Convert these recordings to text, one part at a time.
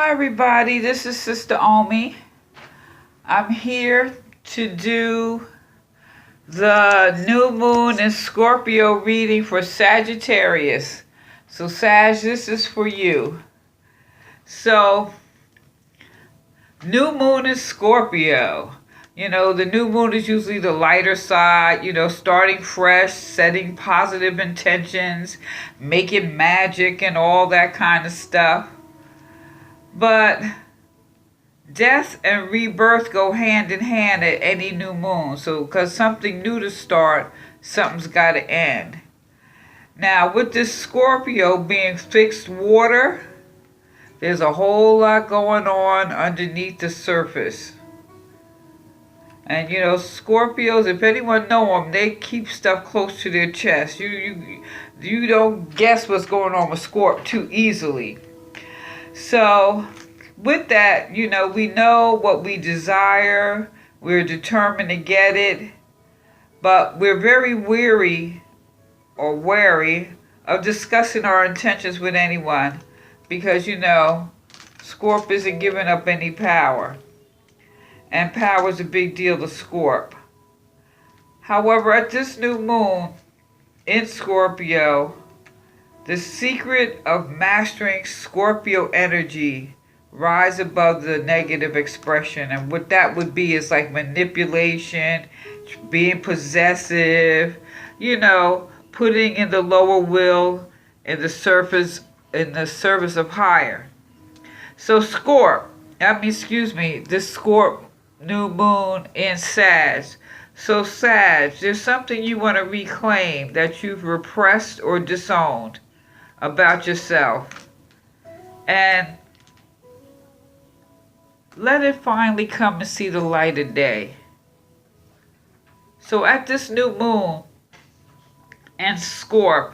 Hi everybody, this is Sister Omi. I'm here to do the new moon in Scorpio reading for Sagittarius. So Sag, this is for you. So, new moon in Scorpio. The new moon is usually the lighter side, starting fresh, setting positive intentions, making magic and all that kind of stuff. But death and rebirth go hand in hand at any new moon. So, because something new to start, something's got to end. Now, with this Scorpio being fixed water, there's a whole lot going on underneath the surface. And Scorpios, if anyone know them, they keep stuff close to their chest. You don't guess what's going on with Scorp too easily. So, with that, we know what we desire. We're determined to get it. But we're very wary of discussing our intentions with anyone. Because, Scorp isn't giving up any power. And power is a big deal to Scorp. However, at this new moon in Scorpio, the secret of mastering Scorpio energy rise above the negative expression. And what that would be is like manipulation, being possessive, putting in the lower will in the service of higher. So this Scorp new moon in Sag. So Sag, there's something you want to reclaim that you've repressed or disowned about yourself. And let it finally come and see the light of day. So at this new moon and Scorp,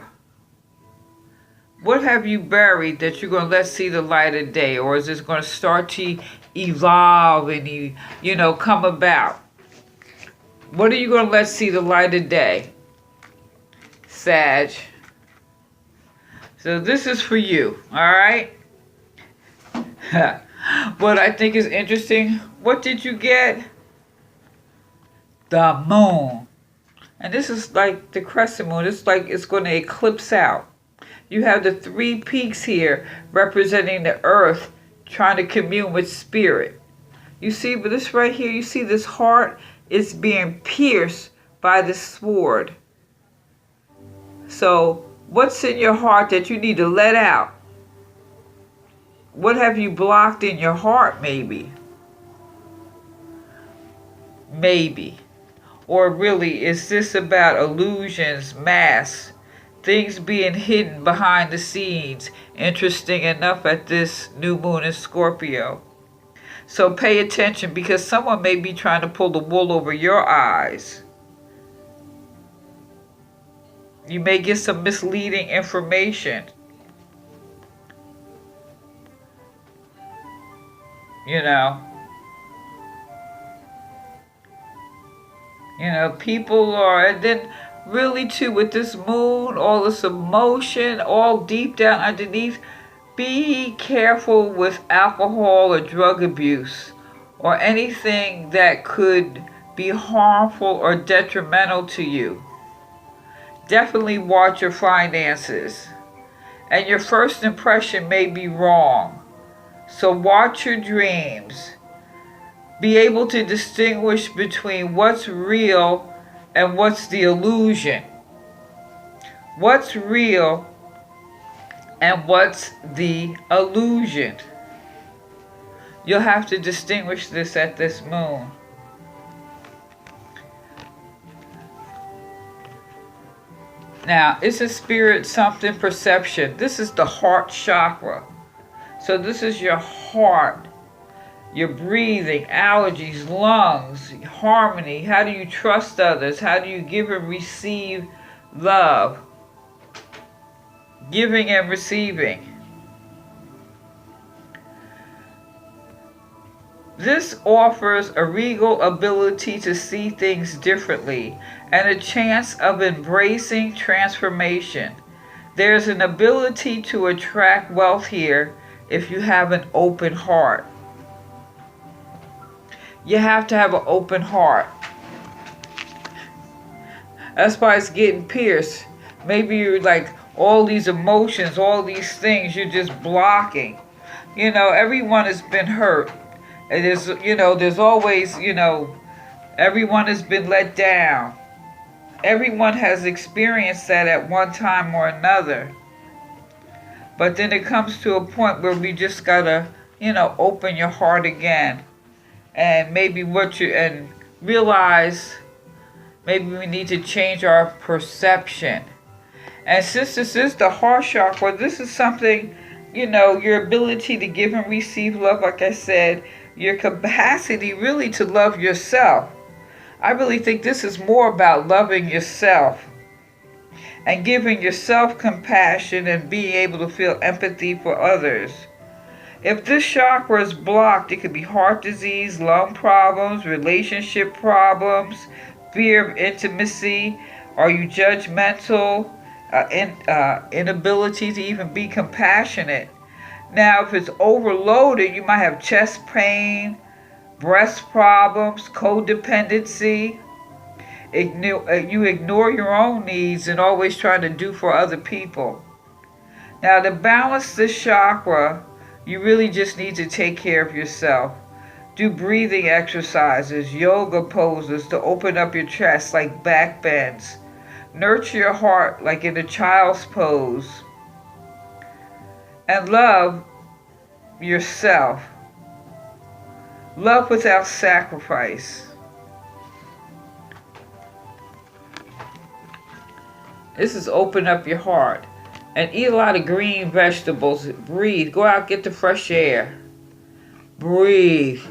what have you buried that you're going to let see the light of day? Or is this going to start to evolve and, come about? What are you going to let see the light of day? Sag. So this is for you, all right? What I think is interesting, what did you get? The moon. And this is like the crescent moon. It's like it's going to eclipse out. You have the three peaks here representing the earth trying to commune with spirit. You see, but this right here, you see this heart is being pierced by the sword. So, what's in your heart that you need to let out? What have you blocked in your heart, maybe? Maybe. Or really, is this about illusions, masks, things being hidden behind the scenes? Interesting enough at this new moon in Scorpio. So pay attention, because someone may be trying to pull the wool over your eyes. You may get some misleading information. People are, and then really too with this moon, all this emotion, all deep down underneath, be careful with alcohol or drug abuse or anything that could be harmful or detrimental to you. Definitely watch your finances. And your first impression may be wrong. So watch your dreams. Be able to distinguish between what's real and what's the illusion. What's real and what's the illusion. You'll have to distinguish this at this moon. Now, it's a spirit something perception. This is the heart chakra. So this is your heart, your breathing, allergies, lungs, harmony. How do you trust others? How do you give and receive love? Giving and receiving. This offers a regal ability to see things differently and a chance of embracing transformation. There's an ability to attract wealth here if you have an open heart. You have to have an open heart. That's why it's getting pierced. Maybe you're like, all these emotions, all these things, you're just blocking. You know, everyone has been hurt. It is, you know, there's always, you know, everyone has been let down. Everyone has experienced that at one time or another. But then it comes to a point where we just gotta, you know, open your heart again. And maybe and realize maybe we need to change our perception. And since this is the heart chakra, this is something, you know, your ability to give and receive love, like I said, your capacity really to love yourself. I really think this is more about loving yourself and giving yourself compassion and being able to feel empathy for others. If this chakra is blocked, it could be heart disease, lung problems, relationship problems, fear of intimacy. Are you judgmental? Inability to even be compassionate. Now, if it's overloaded, you might have chest pain, breast problems, codependency. You ignore your own needs and always trying to do for other people. Now, to balance this chakra, you really just need to take care of yourself. Do breathing exercises, yoga poses to open up your chest, like back bends. Nurture your heart like in a child's pose. And love yourself. Love without sacrifice. This is open up your heart. And eat a lot of green vegetables. Breathe. Go out, get the fresh air. Breathe.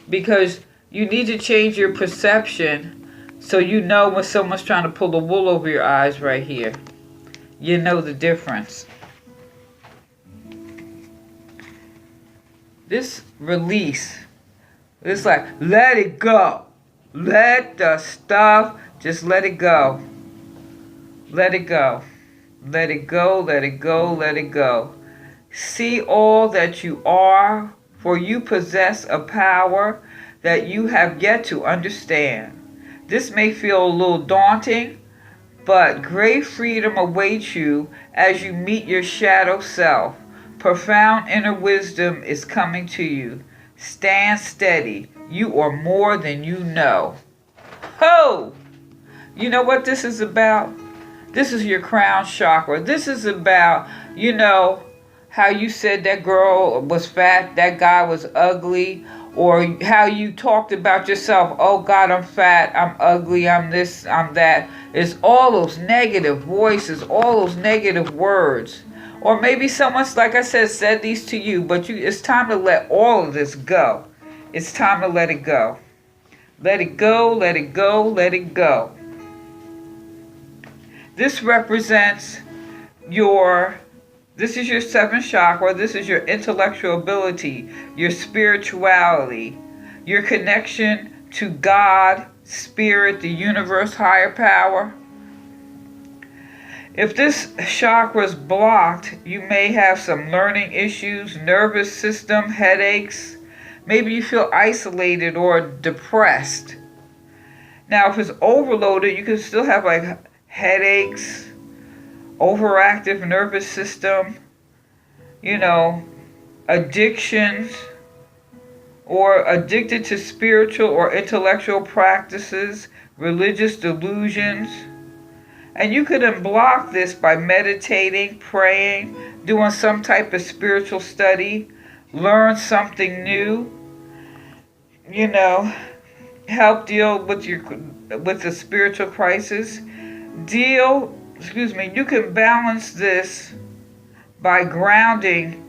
Because you need to change your perception so you know when someone's trying to pull the wool over your eyes right here. You know the difference. This release. It's like, let it go. Let the stuff, just let it go. Let it go. Let it go, let it go, let it go. See all that you are, for you possess a power that you have yet to understand. This may feel a little daunting, but great freedom awaits you as you meet your shadow self. Profound inner wisdom is coming to you. Stand steady. You are more than you know. Ho! You know what this is about? This is your crown chakra. This is about, you know, how you said that girl was fat, that guy was ugly, or how you talked about yourself. Oh God, I'm fat, I'm ugly, I'm this, I'm that. It's all those negative voices, all those negative words. Or maybe someone's, like I said these to you, but it's time to let all of this go. It's time to let it go. Let it go, let it go, let it go. This represents this is your seventh chakra. This is your intellectual ability, your spirituality, your connection to God, spirit, the universe, higher power. If this chakra is blocked, you may have some learning issues, nervous system, headaches. Maybe you feel isolated or depressed. Now, if it's overloaded, you can still have like headaches, overactive nervous system, you know, addictions, or addicted to spiritual or intellectual practices, religious delusions. And you could unblock this by meditating, praying, doing some type of spiritual study, learn something new, you know, help deal with the spiritual crisis. You can balance this by grounding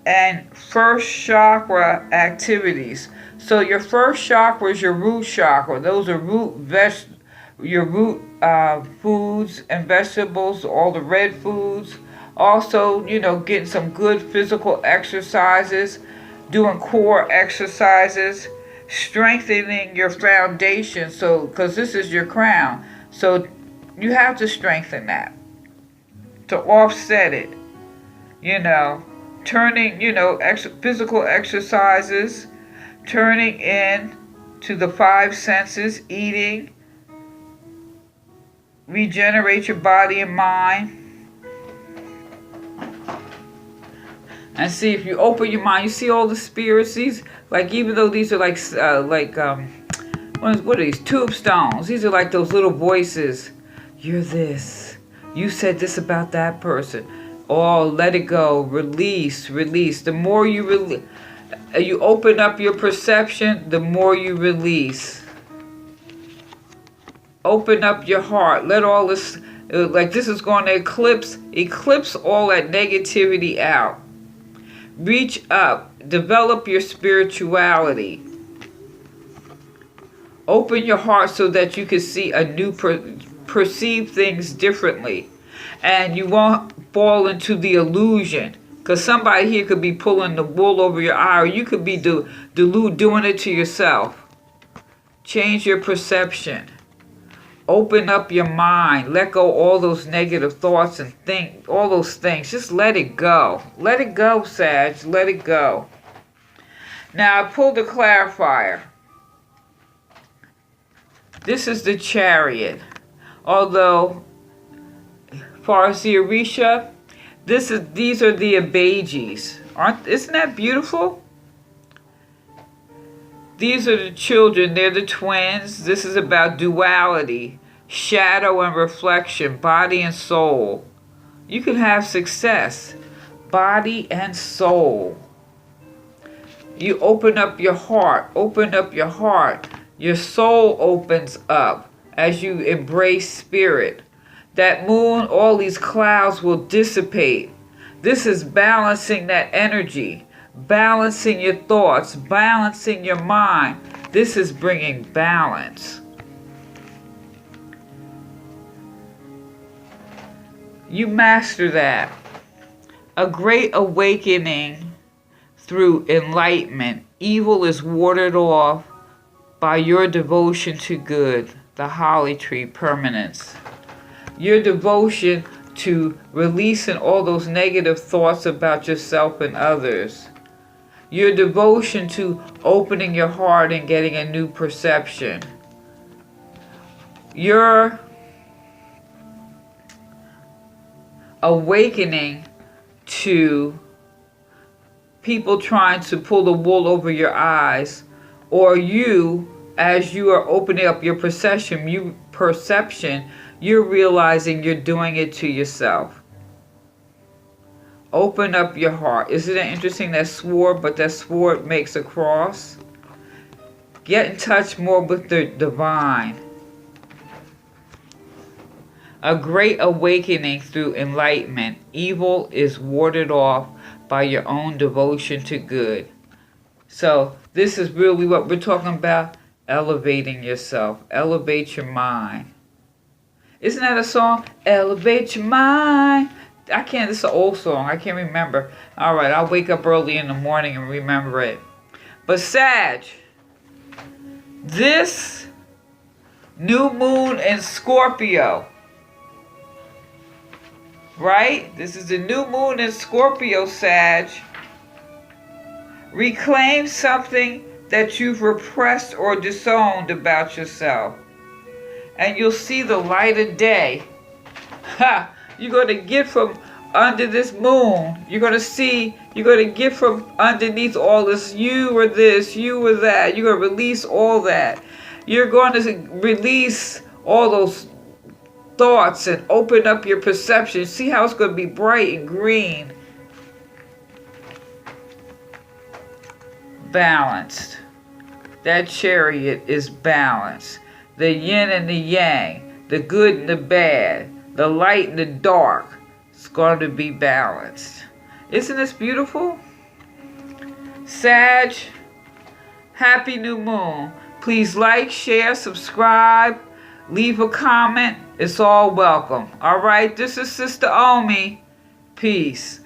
and first chakra activities. So your first chakra is your root chakra. Those are your root foods and vegetables, all the red foods. Also, you know, getting some good physical exercises, doing core exercises, strengthening your foundation. So, because this is your crown, so you have to strengthen that to offset it, you know. turning, physical exercises, turning in to the five senses, eating, regenerate your body and mind. And see, if you open your mind, you see all the spirits. These, like, even though these are what are these? Tombstones. These are like those little voices. You're this. You said this about that person. Oh, let it go. Release. The more you you open up your perception, the more you release. Open up your heart. Let all this, this is going to eclipse all that negativity out. Reach up. Develop your spirituality. Open your heart so that you can see a new perceive things differently. And you won't fall into the illusion. Because somebody here could be pulling the wool over your eye, or you could be doing it to yourself. Change your perception. Open up your mind. Let go all those negative thoughts and all those things. Just let it go. Let it go, Sag. Let it go. Now, I pulled the clarifier. This is the Chariot. Although, as far as the Orisha, these are the Abejis. Isn't that beautiful? These are the children. They're the twins. This is about duality, shadow and reflection, body and soul. You can have success, body and soul. You open up your heart. Open up your heart. Your soul opens up as you embrace spirit. That moon, all these clouds will dissipate. This is balancing that energy, balancing your thoughts, balancing your mind. This is bringing balance. You master that. A great awakening through enlightenment. Evil is warded off by your devotion to good, the holly tree permanence. Your devotion to releasing all those negative thoughts about yourself and others. Your devotion to opening your heart and getting a new perception. Your awakening to people trying to pull the wool over your eyes, or you, as you are opening up your perception, you're realizing you're doing it to yourself. Open up your heart. Isn't it interesting, that sword, but that sword makes a cross? Get in touch more with the divine. A great awakening through enlightenment. Evil is warded off by your own devotion to good. So this is really what we're talking about. Elevating yourself. Elevate your mind. Isn't that a song? Elevate your mind. This is an old song. I can't remember. All right, I'll wake up early in the morning and remember it. But Sag, this new moon in Scorpio, right? This is the new moon in Scorpio, Sag. Reclaim something that you've repressed or disowned about yourself. And you'll see the light of day. Ha! You're going to get from under this moon. You're going to get from underneath all this. You were this, you were that. You're going to release all that. You're going to release all those thoughts and open up your perception. See how it's going to be bright and green. Balanced. That Chariot is balanced. The yin and the yang, the good and the bad, the light and the dark. It's going to be balanced. Isn't this beautiful? Sag, happy new moon. Please like, share, subscribe, leave a comment. It's all welcome. All right, this is Sister Omi. Peace.